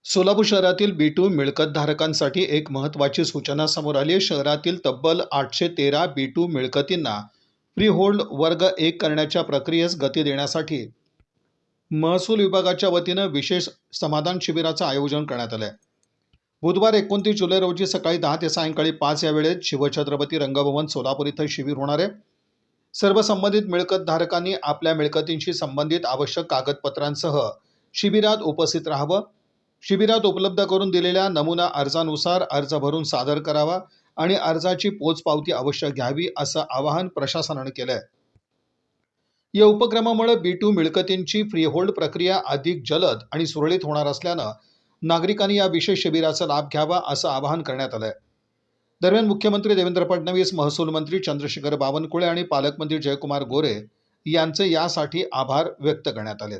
सोलापूर शहरातील B2 मिळकतधारकांसाठी एक महत्त्वाची सूचना समोर आली आहे. शहरातील तब्बल 813 B2 मिळकतींना फ्री होल्ड वर्ग 1 करण्याच्या प्रक्रियेस गती देण्यासाठी महसूल विभागाच्या वतीनं विशेष समाधान शिबिराचं आयोजन करण्यात आलं आहे. बुधवार 29 जुलै रोजी सकाळी 10 ते सायंकाळी 5 या वेळेत शिवछत्रपती रंगभवन सोलापूर इथं शिबिर होणार आहे. सर्व संबंधित मिळकतधारकांनी आपल्या मिळकतींशी संबंधित आवश्यक कागदपत्रांसह शिबिरात उपस्थित राहावं. शिबिरात उपलब्ध करून दिलेल्या नमुना अर्जानुसार अर्ज भरून सादर करावा आणि अर्जाची पोचपावती अवश्य घ्यावी असं आवाहन प्रशासनानं केलं आहे. या उपक्रमामुळे B2 मिळकतींची फ्रीहोल्ड प्रक्रिया अधिक जलद आणि सुरळीत होणार असल्यानं नागरिकांनी या विशेष शिबिराचा लाभ घ्यावा असं आवाहन करण्यात आलं आहे. दरम्यान मुख्यमंत्री देवेंद्र फडणवीस, महसूल मंत्री चंद्रशेखर बावनकुळे आणि पालकमंत्री जयकुमार गोरे यांचे यासाठी आभार व्यक्त करण्यात आले.